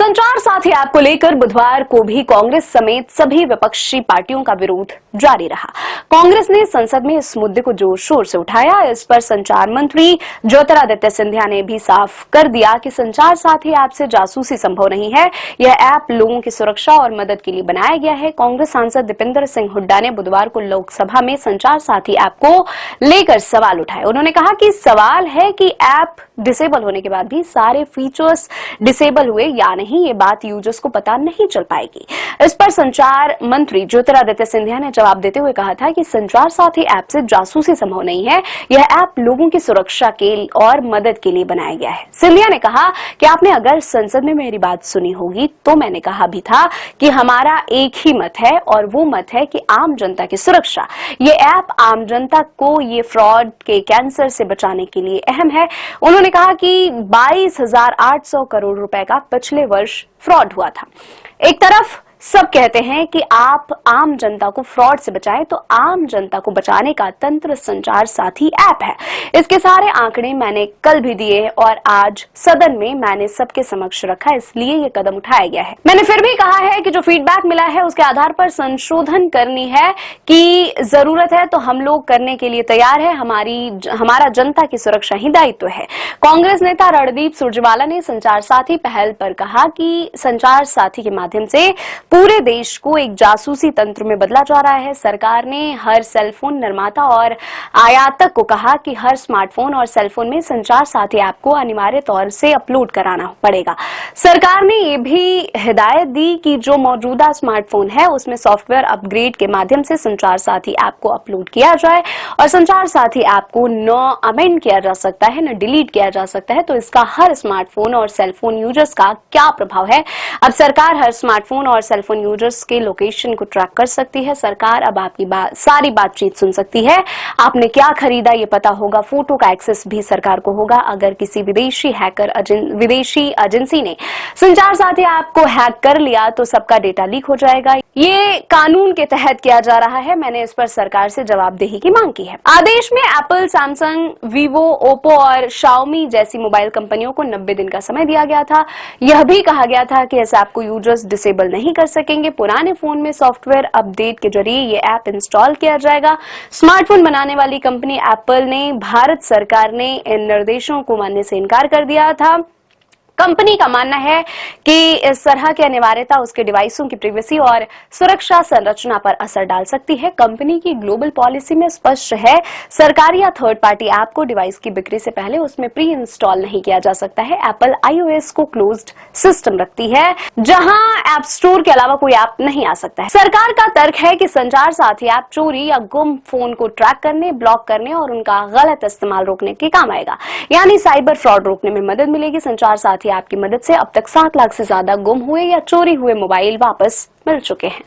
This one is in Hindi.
संचार साथी ऐप को लेकर बुधवार को भी कांग्रेस समेत सभी विपक्षी पार्टियों का विरोध जारी रहा। कांग्रेस ने संसद में इस मुद्दे को जोर शोर से उठाया। इस पर संचार मंत्री ज्योतिरादित्य सिंधिया ने भी साफ कर दिया कि संचार साथी ऐप से जासूसी संभव नहीं है। यह ऐप लोगों की सुरक्षा और मदद के लिए बनाया गया है। कांग्रेस सांसद दीपेंद्र सिंह हुड्डा ने बुधवार को लोकसभा में संचार साथी ऐप को लेकर सवाल उठाए। उन्होंने कहा कि सवाल है कि ऐप डिसेबल होने के बाद भी सारे फीचर्स डिसेबल हुए या नहीं, ये बात यूजर्स को पता नहीं चल पाएगी। इस पर संचार मंत्री ज्योतिरादित्य सिंधिया ने जवाब देते हुए कहा था कि संचार साथी ऐप से जासूसी संभव नहीं है। यह ऐप लोगों की सुरक्षा के और मदद के लिए बनाया गया है। सिंधिया ने कहा कि आपने अगर संसद में मेरी बात सुनी होगी तो मैंने कहा भी था कि हमारा एक ही मत है और वो मत है कि आम जनता की सुरक्षा। ये ऐप आम जनता को ये फ्रॉड के कैंसर से बचाने के लिए अहम है। उन्होंने कहा कि 22,800 करोड़ रुपए का पिछले वर्ष फ्रॉड हुआ था। एक तरफ सब कहते हैं कि आप आम जनता को फ्रॉड से बचाएं, तो आम जनता को बचाने का तंत्र संचार साथी ऐप है। इसके सारे आंकड़े मैंने कल भी दिए और आज सदन में मैंने सबके समक्ष रखा, इसलिए ये कदम उठाया गया है। मैंने फिर भी कहा है कि जो फीडबैक मिला है उसके आधार पर संशोधन करनी है कि जरूरत है तो हम लोग करने के लिए तैयार है। हमारा जनता की सुरक्षा ही दायित्व है। कांग्रेस नेता रणदीप सुरजेवाला ने संचार साथी पहल पर कहा कि संचार साथी के माध्यम से पूरे देश को एक जासूसी तंत्र में बदला जा रहा है। सरकार ने हर सेलफोन निर्माता और आयातक को कहा कि हर स्मार्टफोन और सेलफोन में संचार साथी ऐप को अनिवार्य तौर से अपलोड कराना पड़ेगा। सरकार ने ये भी हिदायत दी कि जो मौजूदा स्मार्टफोन है उसमें सॉफ्टवेयर अपग्रेड के माध्यम से संचार साथी ऐप को अपलोड किया जाए और संचार साथी ऐप को न अमेंड किया जा सकता है न डिलीट किया जा सकता है। तो इसका हर स्मार्टफोन और सेलफोन यूजर्स का क्या प्रभाव है? अब सरकार हर स्मार्टफोन और सेलफोन यूजर्स के लोकेशन को ट्रैक कर सकती है। सरकार अब आपकी सारी बातचीत सुन सकती है। आपने क्या खरीदा ये पता होगा। फोटो का एक्सेस भी सरकार को होगा। अगर किसी विदेशी एजेंसी ने संचार साथी ऐप को हैक कर लिया तो सबका डेटा लीक हो जाएगा। ये कानून के तहत किया जा रहा है। मैंने इस पर सरकार से जवाबदेही की मांग की है। आदेश में एप्पल, सैमसंग, वीवो, ओप्पो और शाओमी जैसी मोबाइल कंपनियों को 90 दिन का समय दिया गया था। यह भी कहा गया था कि इस ऐप को यूजर्स डिसेबल नहीं कर सकेंगे। पुराने फोन में सॉफ्टवेयर अपडेट के जरिए ये ऐप इंस्टॉल किया जाएगा। स्मार्टफोन बनाने वाली कंपनी एप्पल ने भारत सरकार ने इन निर्देशों को मानने से इनकार कर दिया था। कंपनी का मानना है कि इस तरह की अनिवार्यता उसके डिवाइसों की प्राइवेसी और सुरक्षा संरचना पर असर डाल सकती है। कंपनी की ग्लोबल पॉलिसी में स्पष्ट है, सरकारी या थर्ड पार्टी ऐप को डिवाइस की बिक्री से पहले उसमें प्री इंस्टॉल नहीं किया जा सकता है। एप्पल iOS को क्लोज्ड सिस्टम रखती है जहां ऐप स्टोर के अलावा कोई ऐप नहीं आ सकता है। सरकार का तर्क है कि संचार साथी ऐप चोरी या गुम फोन को ट्रैक करने, ब्लॉक करने और उनका गलत इस्तेमाल रोकने के काम आएगा, यानी साइबर फ्रॉड रोकने में मदद मिलेगी। संचार साथी ऐप की मदद से अब तक 7 लाख से ज्यादा गुम हुए या चोरी हुए मोबाइल वापस मिल चुके हैं।